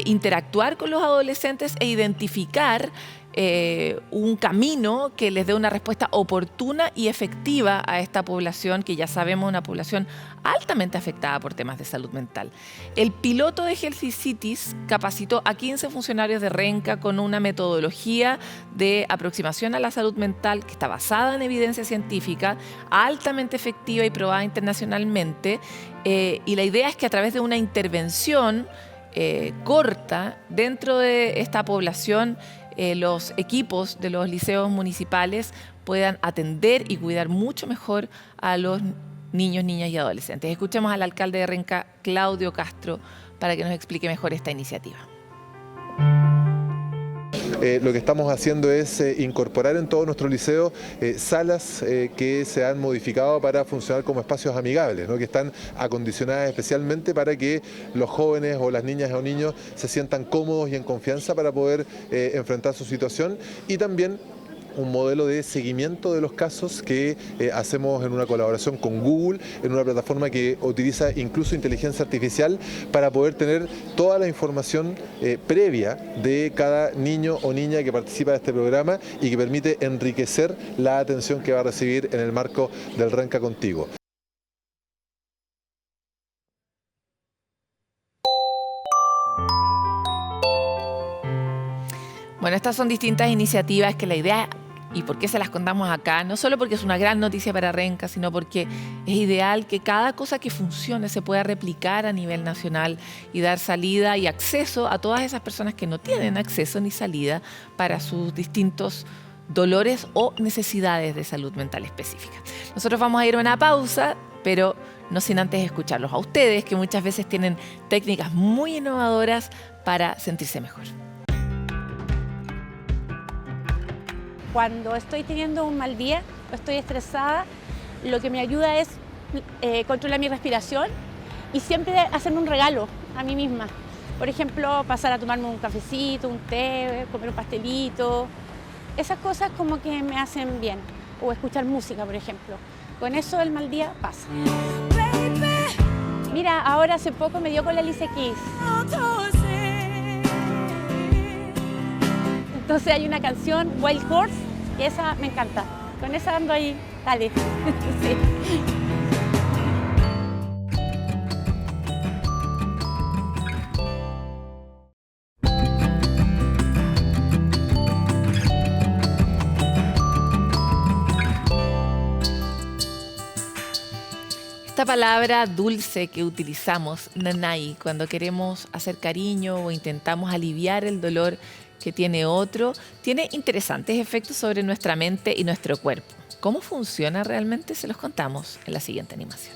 interactuar con los adolescentes e identificar un camino que les dé una respuesta oportuna y efectiva a esta población, que ya sabemos es una población altamente afectada por temas de salud mental. El piloto de Healthy Cities capacitó a 15 funcionarios de Renca con una metodología de aproximación a la salud mental que está basada en evidencia científica, altamente efectiva y probada internacionalmente, y la idea es que a través de una intervención corta dentro de esta población, los equipos de los liceos municipales puedan atender y cuidar mucho mejor a los niños, niñas y adolescentes. Escuchemos al alcalde de Renca, Claudio Castro, para que nos explique mejor esta iniciativa. Lo que estamos haciendo es incorporar en todos nuestros liceos salas que se han modificado para funcionar como espacios amigables, ¿no? Que están acondicionadas especialmente para que los jóvenes o las niñas o niños se sientan cómodos y en confianza para poder enfrentar su situación, y también un modelo de seguimiento de los casos que hacemos en una colaboración con Google, en una plataforma que utiliza incluso inteligencia artificial para poder tener toda la información previa de cada niño o niña que participa de este programa y que permite enriquecer la atención que va a recibir en el marco del Renca Contigo. Bueno, estas son distintas iniciativas que la idea ¿Y por qué se las contamos acá? No solo porque es una gran noticia para Renca, sino porque es ideal que cada cosa que funcione se pueda replicar a nivel nacional y dar salida y acceso a todas esas personas que no tienen acceso ni salida para sus distintos dolores o necesidades de salud mental específica. Nosotros vamos a ir a una pausa, pero no sin antes escucharlos a ustedes, que muchas veces tienen técnicas muy innovadoras para sentirse mejor. Cuando estoy teniendo un mal día o estoy estresada, lo que me ayuda es controlar mi respiración y siempre hacerme un regalo a mí misma. Por ejemplo, pasar a tomarme un cafecito, un té, comer un pastelito. Esas cosas como que me hacen bien. O escuchar música, por ejemplo. Con eso el mal día pasa. Mira, ahora hace poco me dio con la Alicia Keys. Entonces hay una canción, Wild Horse, que esa me encanta. Con esa ando ahí, dale. Sí. Esta palabra dulce que utilizamos, nanay, cuando queremos hacer cariño o intentamos aliviar el dolor que tiene otro, tiene interesantes efectos sobre nuestra mente y nuestro cuerpo. ¿Cómo funciona realmente? Se los contamos en la siguiente animación.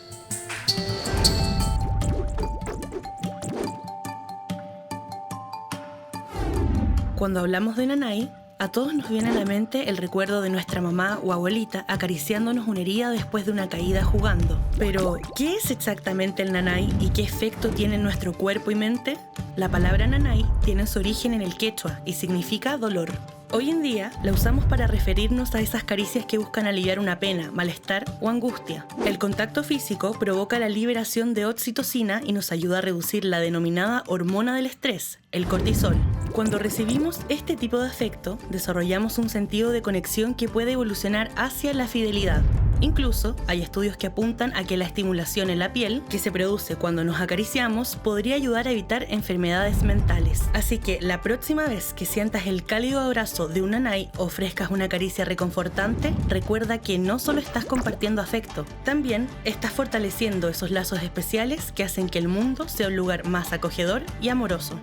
Cuando hablamos de nanay, a todos nos viene a la mente el recuerdo de nuestra mamá o abuelita acariciándonos una herida después de una caída jugando. Pero, ¿qué es exactamente el nanay y qué efecto tiene en nuestro cuerpo y mente? La palabra nanay tiene su origen en el quechua y significa dolor. Hoy en día la usamos para referirnos a esas caricias que buscan aliviar una pena, malestar o angustia. El contacto físico provoca la liberación de oxitocina y nos ayuda a reducir la denominada hormona del estrés, el cortisol. Cuando recibimos este tipo de afecto, desarrollamos un sentido de conexión que puede evolucionar hacia la fidelidad. Incluso hay estudios que apuntan a que la estimulación en la piel, que se produce cuando nos acariciamos, podría ayudar a evitar enfermedades mentales. Así que la próxima vez que sientas el cálido abrazo de un nanay o ofrezcas una caricia reconfortante, recuerda que no solo estás compartiendo afecto, también estás fortaleciendo esos lazos especiales que hacen que el mundo sea un lugar más acogedor y amoroso.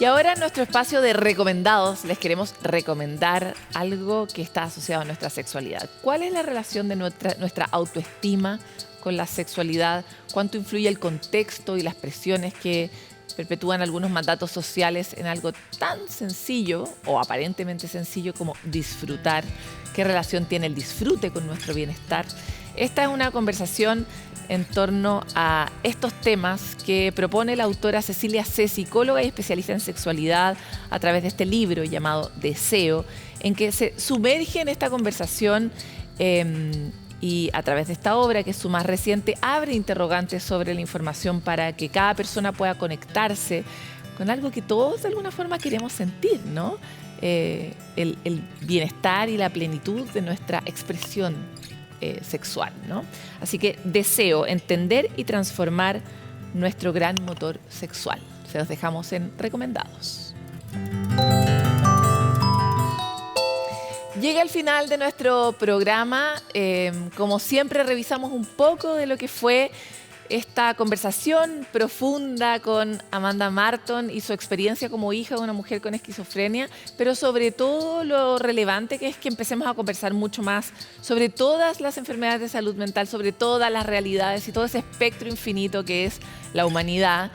Y ahora en nuestro espacio de recomendados les queremos recomendar algo que está asociado a nuestra sexualidad. ¿Cuál es la relación de nuestra autoestima con la sexualidad? ¿Cuánto influye el contexto y las presiones que perpetúan algunos mandatos sociales en algo tan sencillo o aparentemente sencillo como disfrutar? ¿Qué relación tiene el disfrute con nuestro bienestar? Esta es una conversación en torno a estos temas que propone la autora Cecilia C., psicóloga y especialista en sexualidad, a través de este libro llamado Deseo, en que se sumerge en esta conversación y a través de esta obra, que es su más reciente, abre interrogantes sobre la información para que cada persona pueda conectarse con algo que todos de alguna forma queremos sentir, ¿no? El bienestar y la plenitud de nuestra expresión sexual, ¿no? Así que Deseo, entender y transformar nuestro gran motor sexual. Se los dejamos en recomendados. Llega el final de nuestro programa. Como siempre, revisamos un poco de lo que fue esta conversación profunda con Amanda Marton y su experiencia como hija de una mujer con esquizofrenia, pero sobre todo lo relevante que es que empecemos a conversar mucho más sobre todas las enfermedades de salud mental, sobre todas las realidades y todo ese espectro infinito que es la humanidad,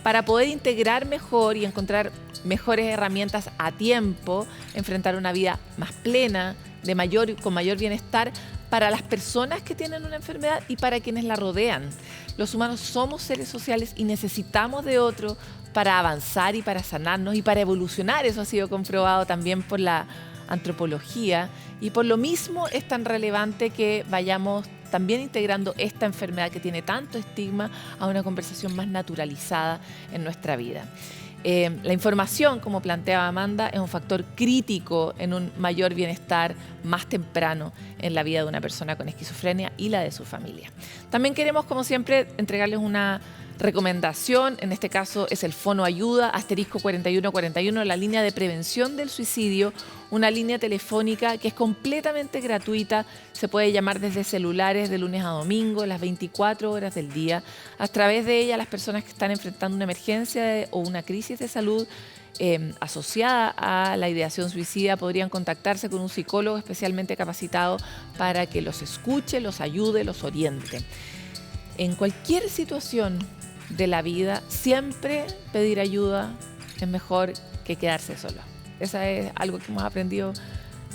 para poder integrar mejor y encontrar mejores herramientas a tiempo, enfrentar una vida más plena, con mayor bienestar para las personas que tienen una enfermedad y para quienes la rodean. Los humanos somos seres sociales y necesitamos de otro para avanzar y para sanarnos y para evolucionar. Eso ha sido comprobado también por la antropología y por lo mismo es tan relevante que vayamos también integrando esta enfermedad que tiene tanto estigma a una conversación más naturalizada en nuestra vida. La información, como planteaba Amanda, es un factor crítico en un mayor bienestar más temprano en la vida de una persona con esquizofrenia y la de su familia. También queremos, como siempre, entregarles una recomendación, en este caso es el Fono Ayuda, *4141, la línea de prevención del suicidio, una línea telefónica que es completamente gratuita, se puede llamar desde celulares de lunes a domingo, las 24 horas del día. A través de ella, las personas que están enfrentando una emergencia o una crisis de salud asociada a la ideación suicida podrían contactarse con un psicólogo especialmente capacitado para que los escuche, los ayude, los oriente. En cualquier situación de la vida, siempre pedir ayuda es mejor que quedarse solo. Eso es algo que hemos aprendido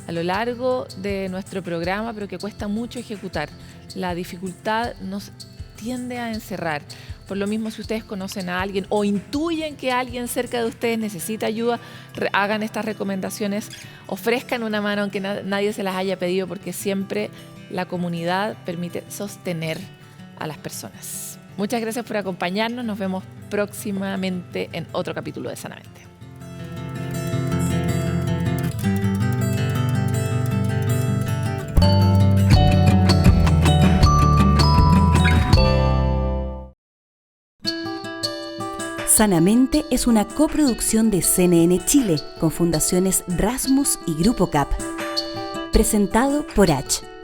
a lo largo de nuestro programa, pero que cuesta mucho ejecutar. La dificultad nos tiende a encerrar. Por lo mismo, si ustedes conocen a alguien o intuyen que alguien cerca de ustedes necesita ayuda, hagan estas recomendaciones, ofrezcan una mano aunque nadie se las haya pedido, porque siempre la comunidad permite sostener a las personas. Muchas gracias por acompañarnos. Nos vemos próximamente en otro capítulo de Sanamente. Sanamente es una coproducción de CNN Chile con Fundaciones Rasmus y Grupo CAP. Presentado por H.